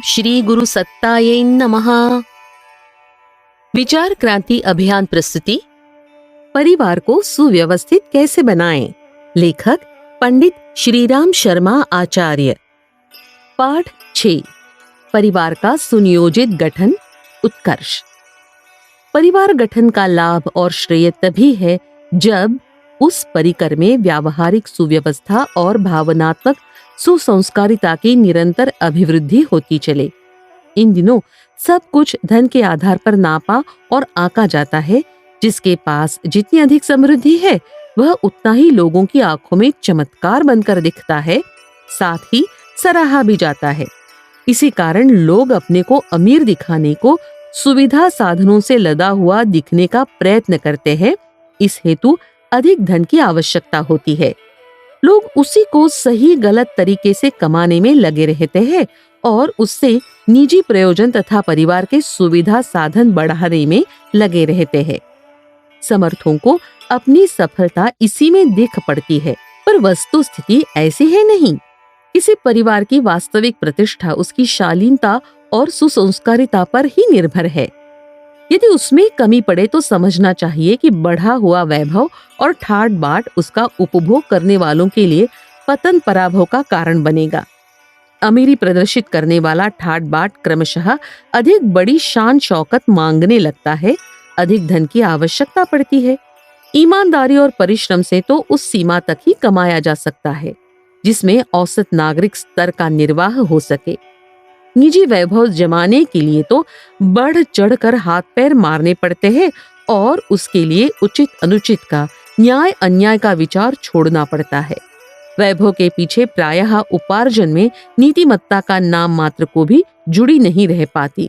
श्री गुरु सत्तायै नमः। विचार क्रांति अभियान प्रस्तुति परिवार को सुव्यवस्थित कैसे बनाएं। लेखक पंडित श्रीराम शर्मा आचार्य। पाठ 6 परिवार का सुनियोजित गठन उत्कर्ष। परिवार गठन का लाभ और श्रेय तभी है जब उस परिकर में व्यावहारिक सुव्यवस्था और भावनात्मक सुसंस्कारिता की निरंतर अभिवृद्धि होती चले। इन दिनों सब कुछ धन के आधार पर नापा और आंका जाता है। जिसके पास जितनी अधिक समृद्धि है वह उतना ही लोगों की आंखों में चमत्कार बनकर दिखता है, साथ ही सराहा भी जाता है। इसी कारण लोग अपने को अमीर दिखाने को सुविधा साधनों से लदा हुआ दिखने का प्रयत्न करते हैं। इस हेतु अधिक धन की आवश्यकता होती है। लोग उसी को सही गलत तरीके से कमाने में लगे रहते हैं और उससे निजी प्रयोजन तथा परिवार के सुविधा साधन बढ़ाने में लगे रहते हैं। समर्थों को अपनी सफलता इसी में दिख पड़ती है, पर वस्तु स्थिति ऐसी है नहीं। किसी परिवार की वास्तविक प्रतिष्ठा उसकी शालीनता और सुसंस्कारिता पर ही निर्भर है। यदि उसमें कमी पड़े तो समझना चाहिए कि बढ़ा हुआ वैभव और ठाट बाट उसका उपभोग करने वालों के लिए पतन पराभव का कारण बनेगा। अमीरी प्रदर्शित करने वाला ठाट बाट क्रमशः अधिक बड़ी शान शौकत मांगने लगता है, अधिक धन की आवश्यकता पड़ती है। ईमानदारी और परिश्रम से तो उस सीमा तक ही कमाया जा सकता है जिसमें औसत नागरिक स्तर का निर्वाह हो सके। निजी वैभव जमाने के लिए तो बढ़ चढ़कर हाथ पैर मारने पड़ते हैं और उसके लिए उचित अनुचित का, न्याय अन्याय का विचार छोड़ना पड़ता है। वैभव के पीछे प्रायः उपार्जन में नीतिमत्ता का नाम मात्र को भी जुड़ी नहीं रह पाती।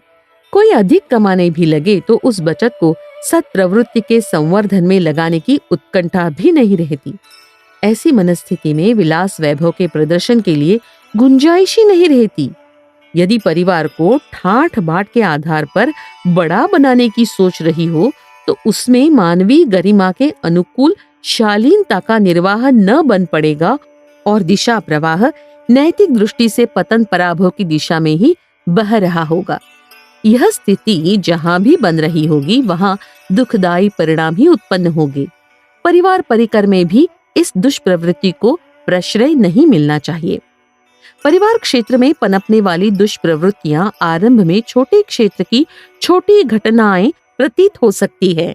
कोई अधिक कमाने भी लगे तो उस बचत को सत्प्रवृत्ति के संवर्धन में लगाने की उत्कंठा भी नहीं रहती। ऐसी मनस्थिति में विलास वैभव के प्रदर्शन के लिए गुंजाइश ही नहीं रहती। यदि परिवार को ठाठ बाट के आधार पर बड़ा बनाने की सोच रही हो तो उसमें मानवीय गरिमा के अनुकूल शालीनता का निर्वाह न बन पड़ेगा और दिशा प्रवाह नैतिक दृष्टि से पतन पराभव की दिशा में ही बह रहा होगा। यह स्थिति जहां भी बन रही होगी वहां दुखदायी परिणाम ही उत्पन्न होंगे। परिवार परिकर में भी इस दुष्प्रवृत्ति को प्रश्रय नहीं मिलना चाहिए। परिवार क्षेत्र में पनपने वाली दुष्प्रवृत्तियां आरंभ में छोटे क्षेत्र की छोटी घटनाएं प्रतीत हो सकती है,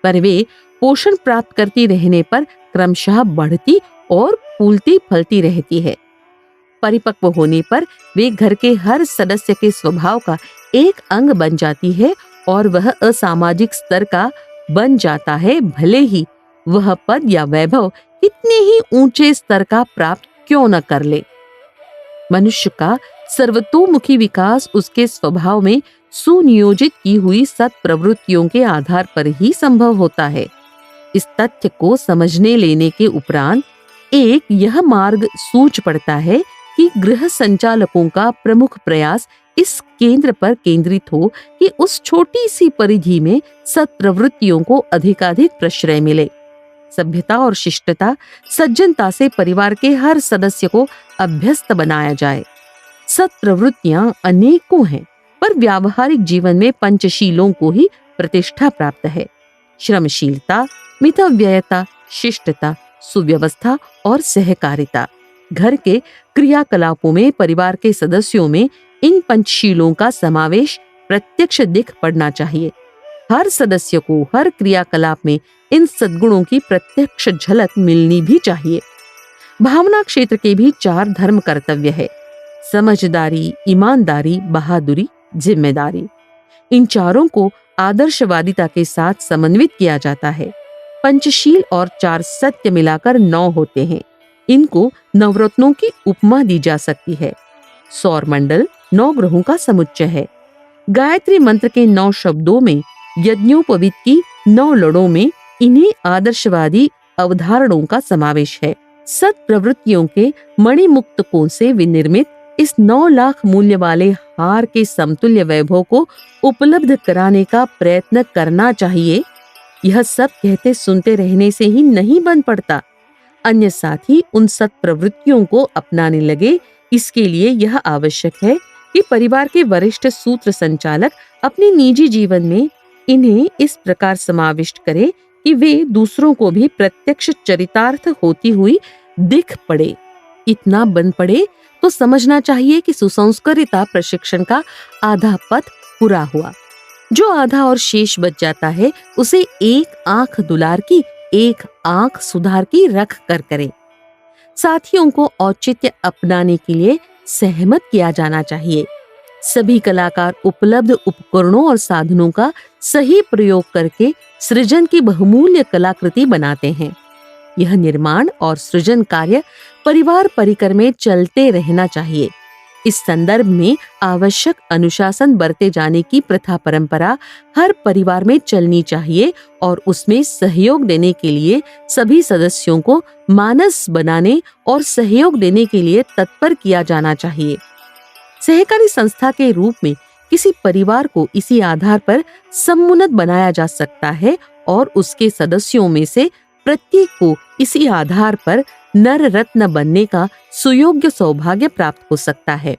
पर वे पोषण प्राप्त करती रहने पर क्रमशः बढ़ती और फूलती फलती रहती है। परिपक्व होने पर वे घर के हर सदस्य के स्वभाव का एक अंग बन जाती है और वह असामाजिक स्तर का बन जाता है, भले ही वह पद या वैभव कितने ही ऊंचे स्तर का प्राप्त क्यों न कर ले। मनुष्य का सर्वतोमुखी विकास उसके स्वभाव में सुनियोजित की हुई सत्प्रवृत्तियों के आधार पर ही संभव होता है। इस तथ्य को समझने लेने के उपरांत एक यह मार्ग सूझ पड़ता है कि गृह संचालकों का प्रमुख प्रयास इस केंद्र पर केंद्रित हो कि उस छोटी सी परिधि में सत्प्रवृत्तियों को अधिकाधिक प्रश्रय मिले। सभ्यता और शिष्टता, सज्जनता से परिवार के हर सदस्य को अभ्यस्त बनाया जाए। सत्प्रवृत्तियां अनेकों हैं, पर व्यावहारिक जीवन में पंचशीलों को ही प्रतिष्ठा प्राप्त है। श्रमशीलता, मितव्ययता, शिष्टता, सुव्यवस्था और सहकारिता। घर के क्रियाकलापों में परिवार के सदस्यों में इन पंचशीलों का समावेश प्रत्यक्ष दिख पड़ना चाहिए। हर सदस्य को हर क्रियाकलाप में इन सद्गुणों की प्रत्यक्ष झलक मिलनी भी चाहिए। भावना क्षेत्र के भी 4 धर्म कर्तव्य है: समझदारी, ईमानदारी, बहादुरी, जिम्मेदारी। इन चारों को आदर्शवादिता के साथ समन्वित किया जाता है। पंचशील और 4 सत्य मिलाकर 9 होते हैं। इनको नवरत्नों की उपमा दी जा सकती है। सौरमंडल 9 ग्रहों का समुच्चय है। गायत्री मंत्र के 9 शब्दों में, यज्ञोपवीत की 9 लड़ों में इन्हीं आदर्शवादी अवधारणाओं का समावेश है। सत्प्रवृत्तियों के मणिमुक्त कोण से विनिर्मित इस 9 लाख मूल्य वाले हार के समतुल्य वैभव को उपलब्ध कराने का प्रयत्न करना चाहिए। यह सब कहते सुनते रहने से ही नहीं बन पड़ता। अन्य साथी उन सत्प्रवृत्तियों को अपनाने लगे। इसके लिए यह आवश्यक है कि परिवार के वरिष्ठ सूत्र संचालक अपने निजी जीवन में इन्हें इस प्रकार समाविष्ट करें कि वे दूसरों को भी प्रत्यक्ष चरितार्थ होती हुई दिख पड़े। इतना बन पड़े तो समझना चाहिए कि सुसंस्कारिता प्रशिक्षण का आधा पथ पूरा हुआ। जो आधा और शेष बच जाता है उसे एक आंख दुलार की, एक आंख सुधार की रख कर करें। साथियों को औचित्य अपनाने के लिए सहमत किया जाना चाहिए। सभी कलाकार उपलब्ध उपकरणों और साधनों का सही प्रयोग करके सृजन की बहुमूल्य कलाकृति बनाते हैं। यह निर्माण और सृजन कार्य परिवार परिकर में चलते रहना चाहिए। इस संदर्भ में आवश्यक अनुशासन बरते जाने की प्रथा परंपरा हर परिवार में चलनी चाहिए और उसमें सहयोग देने के लिए सभी सदस्यों को मानस बनाने और सहयोग देने के लिए तत्पर किया जाना चाहिए। सहकारी संस्था के रूप में किसी परिवार को इसी आधार पर समुन्नत बनाया जा सकता है और उसके सदस्यों में से प्रत्येक को इसी आधार पर नर रत्न बनने का सुयोग्य सौभाग्य प्राप्त हो सकता है।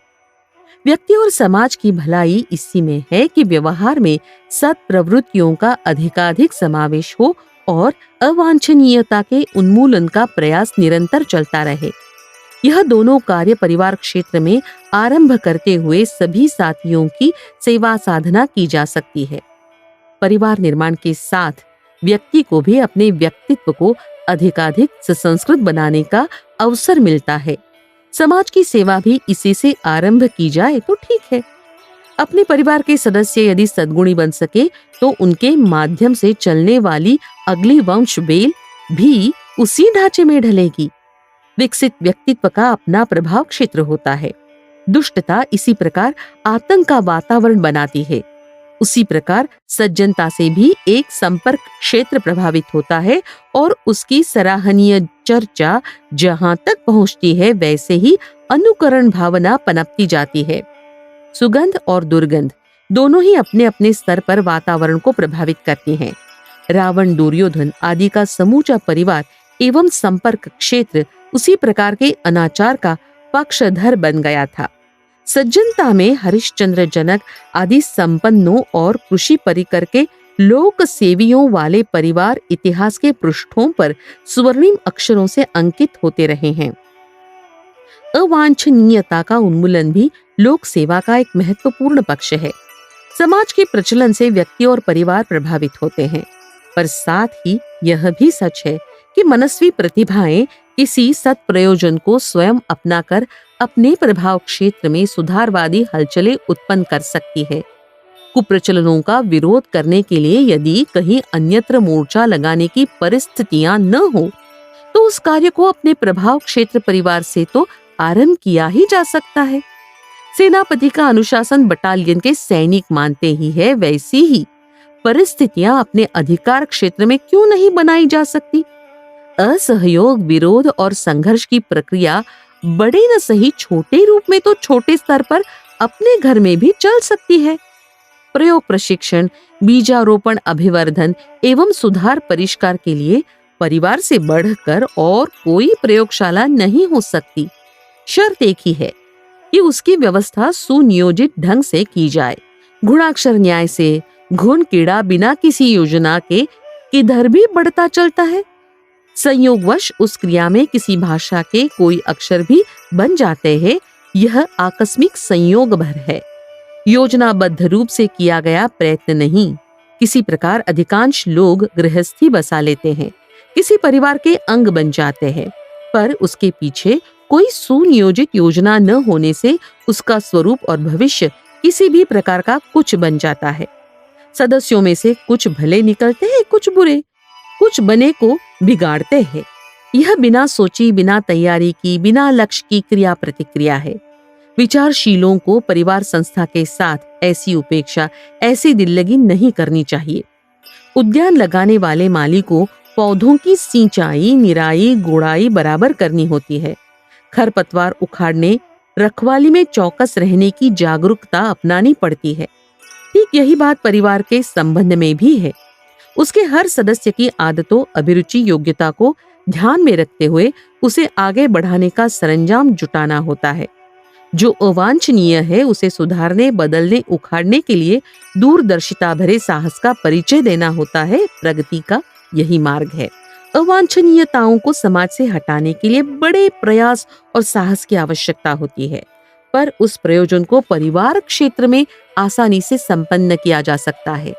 व्यक्ति और समाज की भलाई इसी में है कि व्यवहार में सत्प्रवृत्तियों का अधिकाधिक समावेश हो और अवांछनीयता के उन्मूलन का प्रयास निरंतर चलता रहे। यह दोनों कार्य परिवार क्षेत्र में आरंभ करते हुए सभी साथियों की सेवा साधना की जा सकती है। परिवार निर्माण के साथ व्यक्ति को भी अपने व्यक्तित्व को अधिकाधिक सुसंस्कृत बनाने का अवसर मिलता है। समाज की सेवा भी इसी से आरंभ की जाए तो ठीक है। अपने परिवार के सदस्य यदि सद्गुणी बन सके तो उनके माध्यम से चलने वाली अगली वंश बेल भी उसी ढांचे में ढलेगी। विकसित व्यक्तित्व का अपना प्रभाव क्षेत्र होता है। दुष्टता इसी प्रकार आतंक का वातावरण बनाती है। उसी प्रकार सज्जनता से भी एक संपर्क क्षेत्र प्रभावित होता है और उसकी सराहनीय चर्चा जहां तक पहुंचती है वैसे ही अनुकरण भावना पनपती जाती है। सुगंध और दुर्गंध दोनों ही अपने अपने स्तर पर वातावरण को प्रभावित करती हैं। रावण, दुर्योधन आदि का समूचा परिवार एवं संपर्क क्षेत्र उसी प्रकार के अनाचार का पक्षधर बन गया था। सज्जनता में हरिश्चंद्र, जनक आदि संपन्नों और कृषि परिकर के लोक सेवियों वाले परिवार इतिहास के पृष्ठों पर स्वर्णिम अक्षरों से अंकित होते रहे हैं। अवांछनीयता का उन्मूलन भी लोक सेवा का एक महत्वपूर्ण पक्ष है। समाज के प्रचलन से व्यक्ति और परिवार प्रभावित होते हैं, पर साथ ही यह भी सच है कि मनस्वी प्रतिभाएं किसी सत्प्रयोजन को स्वयं अपनाकर अपने प्रभाव क्षेत्र में सुधारवादी हलचलें उत्पन्न कर सकती है। कुप्रचलनों का विरोध करने के लिए यदि कहीं अन्यत्र मोर्चा लगाने की परिस्थितियां न हो तो उस कार्य को अपने प्रभाव क्षेत्र परिवार से तो आरंभ किया ही जा सकता है। सेनापति का अनुशासन बटालियन के सैनिक मानते ही है, वैसी ही परिस्थितियां अपने अधिकार क्षेत्र में क्यों नहीं बनाई जा सकती। असहयोग, विरोध और संघर्ष की प्रक्रिया बड़े न सही छोटे रूप में तो छोटे स्तर पर अपने घर में भी चल सकती है। प्रयोग, प्रशिक्षण, बीजारोपण, अभिवर्धन एवं सुधार परिष्कार के लिए परिवार से बढ़कर और कोई प्रयोगशाला नहीं हो सकती। शर्त एक ही है कि उसकी व्यवस्था सुनियोजित ढंग से की जाए। गुणाक्षर न्याय से घुन कीड़ा बिना किसी योजना के किधर भी बढ़ता चलता है। संयोगवश उस क्रिया में किसी भाषा के कोई अक्षर भी बन जाते हैं, यह आकस्मिक संयोग भर है, योजनाबद्ध रूप से किया गया प्रयत्न नहीं। किसी प्रकार अधिकांश लोग गृहस्थी बसा लेते हैं, किसी परिवार के अंग बन जाते हैं, पर उसके पीछे कोई सुनियोजित योजना न होने से उसका स्वरूप और भविष्य किसी भी प्रकार का कुछ बन जाता है। सदस्यों में से कुछ भले निकलते हैं, कुछ बुरे, कुछ बने को बिगाड़ते हैं। यह बिना सोची, बिना तैयारी की, बिना लक्ष्य की क्रिया प्रतिक्रिया है। विचारशीलों को परिवार संस्था के साथ ऐसी उपेक्षा, ऐसी दिल्लगी नहीं करनी चाहिए। उद्यान लगाने वाले माली को पौधों की सिंचाई, निराई, गुड़ाई बराबर करनी होती है। खरपतवार उखाड़ने, रखवाली में चौकस रहने की जागरूकता अपनानी पड़ती है। ठीक यही बात परिवार के संबंध में भी है। उसके हर सदस्य की आदतों, अभिरुचि, योग्यता को ध्यान में रखते हुए उसे आगे बढ़ाने का सरंजाम जुटाना होता है। जो अवांछनीय है उसे सुधारने, बदलने, उखाड़ने के लिए दूरदर्शिता भरे साहस का परिचय देना होता है प्रगति का यही मार्ग है। अवांछनीयताओं को समाज से हटाने के लिए बड़े प्रयास और साहस की आवश्यकता होती है, पर उस प्रयोजन को परिवार क्षेत्र में आसानी से संपन्न किया जा सकता है।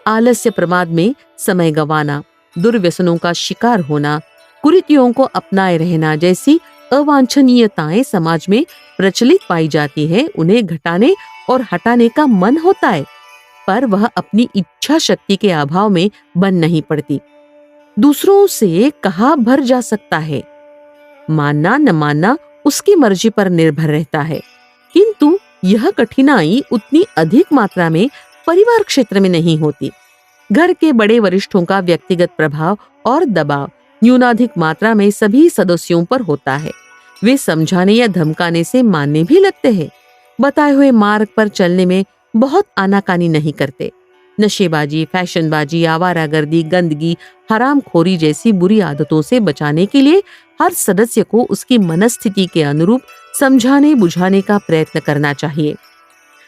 आलस्य प्रमाद में समय गंवाना, दुर्व्यसनों का शिकार होना, कुरीतियों को अपनाए रहना जैसी अवांछनीयताएं समाज में प्रचलित पाई जाती है, उन्हें घटाने और हटाने का मन होता है, पर वह अपनी इच्छा शक्ति के अभाव में बन नहीं पड़ती। दूसरों से कहा भर जा सकता है, मानना न मानना उसकी मर्जी पर निर्भर रहता है, किंतु यह कठिनाई उतनी अधिक मात्रा में परिवार क्षेत्र में नहीं होती। घर के बड़े वरिष्ठों का व्यक्तिगत प्रभाव और दबाव न्यूनाधिक मात्रा में सभी सदस्यों पर होता है। वे समझाने या धमकाने से मानने भी लगते हैं। बताए हुए मार्ग पर चलने में बहुत आनाकानी नहीं करते। नशेबाजी, फैशनबाजी, आवारागर्दी, गंदगी, हरामखोरी जैसी बुरी आदतों से बचाने के लिए हर सदस्य को उसकी मनस्थिति के अनुरूप समझाने बुझाने का प्रयत्न करना चाहिए।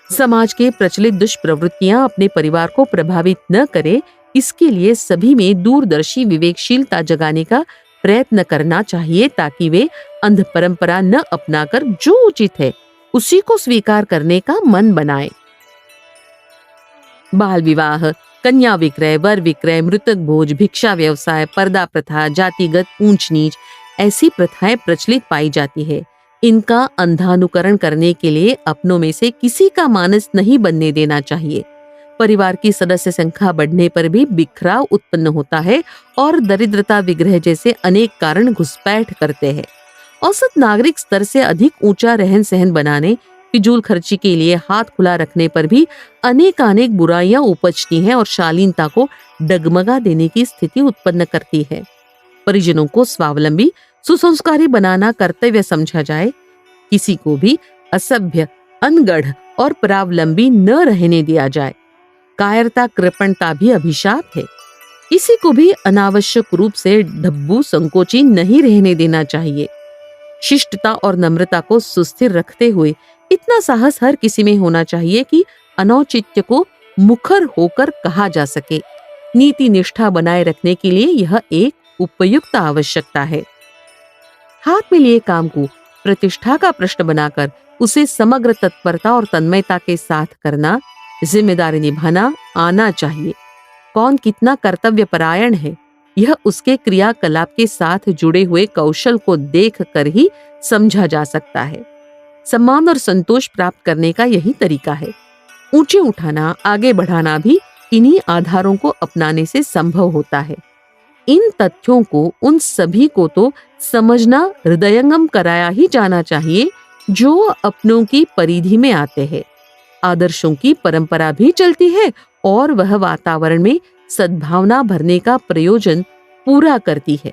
समाज के प्रचलित दुष्प्रवृत्तियां अपने परिवार को प्रभावित न करे, इसके लिए सभी में दूरदर्शी विवेकशीलता जगाने का प्रयत्न करना चाहिए, ताकि वे अंध परंपरा न अपनाकर जो उचित है उसी को स्वीकार करने का मन बनाए। बाल विवाह, कन्या विक्रय, वर विक्रय, मृतक भोज, भिक्षा व्यवसाय, पर्दा प्रथा, जातिगत ऊंच नीच ऐसी प्रथाएं प्रचलित पाई जाती है। इनका अंधानुकरण करने के लिए अपनों में से किसी का मानस नहीं बनने देना चाहिए। परिवार की सदस्य संख्या बढ़ने पर भी बिखराव उत्पन्न होता है और दरिद्रता, विग्रह जैसे अनेक कारण घुसपैठ करते हैं। औसत नागरिक स्तर से अधिक ऊंचा रहन सहन बनाने, फिजूल खर्ची के लिए हाथ खुला रखने पर भी अनेकानेक बुराइयां उपजती हैं और शालीनता को डगमगा देने की स्थिति उत्पन्न करती है। परिजनों को स्वावलंबी, सुसंस्कारी बनाना कर्तव्य समझा जाए। किसी को भी असभ्य, अनगढ़ और परावलंबी न रहने दिया जाए। कायरता, कृपणता भी अभिशाप है। किसी को भी अनावश्यक रूप से ढब्बू, संकोची नहीं रहने देना चाहिए। शिष्टता और नम्रता को सुस्थिर रखते हुए इतना साहस हर किसी में होना चाहिए कि अनौचित्य को मुखर होकर कहा जा सके। नीति निष्ठा बनाए रखने के लिए यह एक उपयुक्त आवश्यकता है। हाथ में लिए काम को प्रतिष्ठा का प्रश्न बनाकर उसे समग्र तत्परता और तन्मयता के साथ करना, जिम्मेदारी निभाना आना चाहिए। कौन कितना कर्तव्य परायण है, यह उसके क्रियाकलाप के साथ जुड़े हुए कौशल को देख कर ही समझा जा सकता है। सम्मान और संतोष प्राप्त करने का यही तरीका है। ऊंचे उठाना, आगे बढ़ाना भी इन्हीं आधारों को अपनाने से संभव होता है। इन तथ्यों को उन सभी को तो समझना, हृदयंगम कराया ही जाना चाहिए जो अपनों की परिधि में आते हैं। आदर्शों की परंपरा भी चलती है और वह वातावरण में सद्भावना भरने का प्रयोजन पूरा करती है।